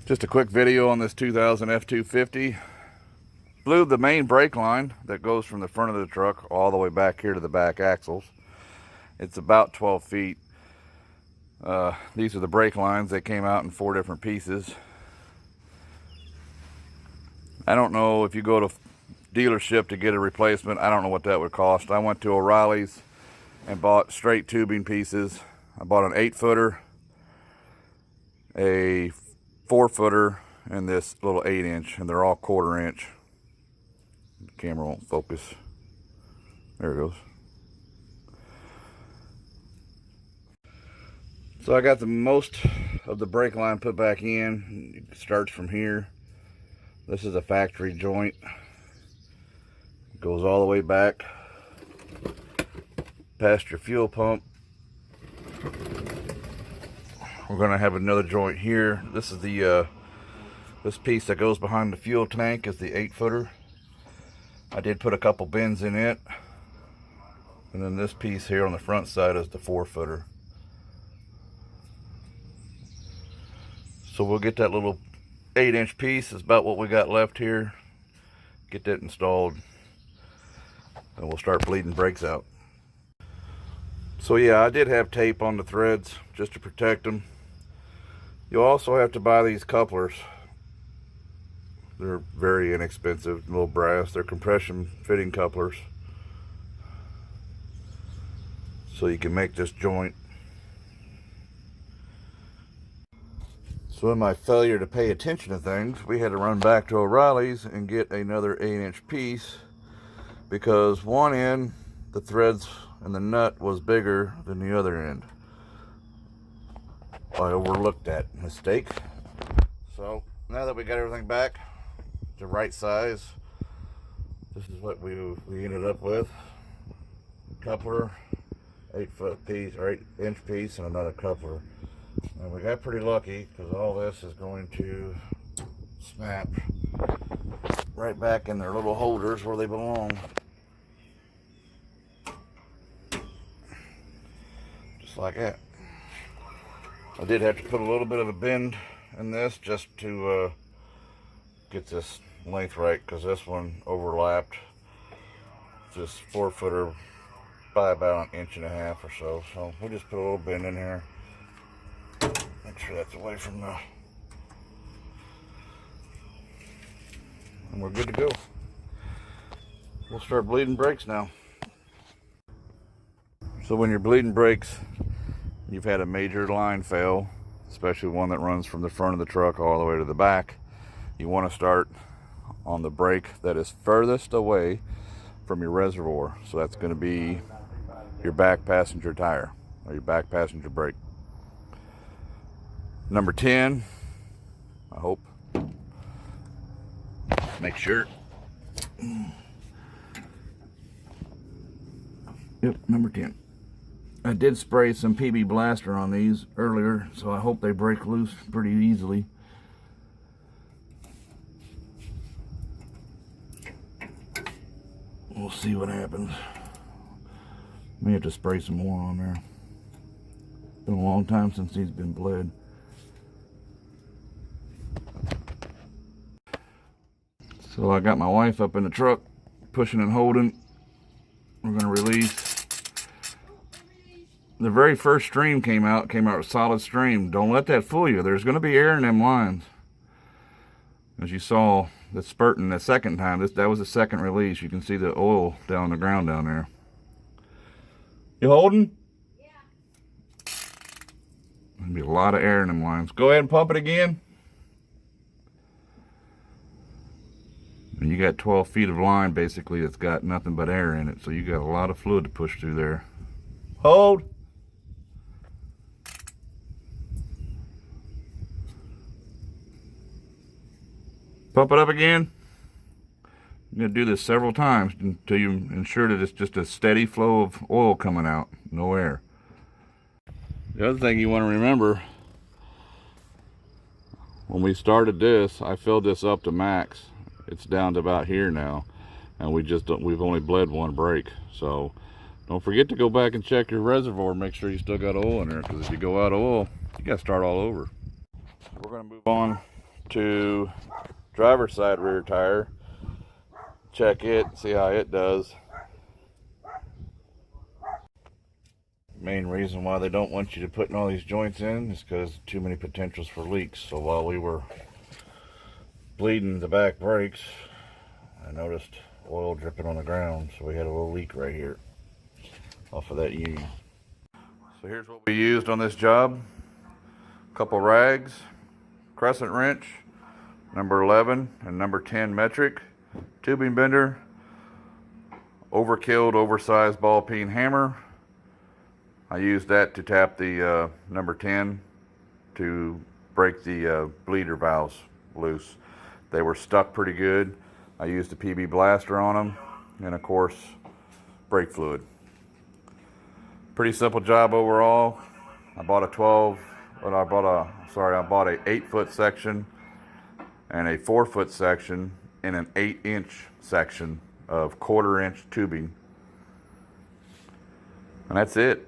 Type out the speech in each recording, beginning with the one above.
Just a quick video on this 2000 F250. Blew the main brake line that goes from the front of the truck all the way back here to the back axles. It's about 12 feet. These are the brake lines. They came out in 4 different pieces. I don't know if you go to dealership to get a replacement, I don't know what that would cost. I went to O'Reilly's and bought straight tubing pieces. I bought an 8-footer, a 4-footer, and this little 8-inch, and they're all 1/4 inch. The camera won't focus. There it goes. So I got the most of the brake line put back in. It starts from here. This is a factory joint. It goes all the way back past your fuel pump. We're going to have another joint here. This is the this piece that goes behind the fuel tank is the 8-footer. I did put a couple bends in it. And then this piece here on the front side is the 4-footer. So we'll get that little 8-inch piece. Is about what we got left here. Get that installed, and we'll start bleeding brakes out. So yeah, I did have tape on the threads just to protect them. You'll also have to buy these couplers. They're very inexpensive, little brass. They're compression fitting couplers, so you can make this joint. So in my failure to pay attention to things, we had to run back to O'Reilly's and get another 8-inch piece, because one end, the threads and the nut was bigger than the other end. I overlooked that mistake. So now that we got everything back the right size, this is what we ended up with. Coupler, 8-foot piece or 8-inch piece, and another coupler. And we got pretty lucky, because all this is going to snap right back in their little holders where they belong. Just like that. I did have to put a little bit of a bend in this just to get this length right, because this one overlapped this 4-footer by about 1.5 inches or so. So we'll just put a little bend in here. Make sure that's away from the... and we're good to go. We'll start bleeding brakes now. So when you're bleeding brakes, you've had a major line fail, especially one that runs from the front of the truck all the way to the back. You want to start on the brake that is furthest away from your reservoir. So that's going to be your back passenger tire, or your back passenger brake. Number 10, I hope. Make sure. Yep, number 10. I did spray some PB Blaster on these earlier, so I hope they break loose pretty easily. We'll see what happens. May have to spray some more on there. Been a long time since these been bled. So I got my wife up in the truck, pushing and holding. We're going to release. The very first stream came out with solid stream. Don't let that fool you. There's going to be air in them lines. As you saw, the spurting the second time, that was the second release. You can see the oil down the ground down there. You holding? Yeah. There'll be a lot of air in them lines. Go ahead and pump it again. And you got 12 feet of line basically that's got nothing but air in it, so you got a lot of fluid to push through there. Hold. Pump it up again. You're going to do this several times until you ensure that it's just a steady flow of oil coming out, no air. The other thing you want to remember, when we started this, I filled this up to max. It's down to about here now, and we've only bled one brake. So don't forget to go back and check your reservoir, make sure you still got oil in there, because if you go out of oil, you got to start all over. We're going to move on to driver's side rear tire, check it, see how it does. Main reason why they don't want you to put in all these joints in is because too many potentials for leaks. So while we were bleeding the back brakes, I noticed oil dripping on the ground, so we had a little leak right here off of that union. So here's what we used on this job. A couple rags, crescent wrench, number 11 and number 10 metric, tubing bender, overkilled, oversized ball peen hammer. I used that to tap the number 10 to break the bleeder valves loose. They were stuck pretty good. I used a PB blaster on them, and of course, brake fluid. Pretty simple job overall. I bought a 8-foot section and a 4-foot section and an 8-inch section of 1/4-inch tubing. And that's it.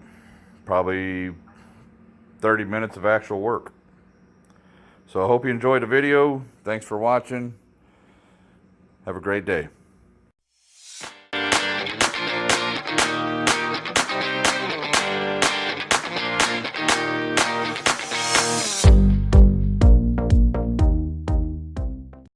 Probably 30 minutes of actual work. So I hope you enjoyed the video. Thanks for watching. Have a great day.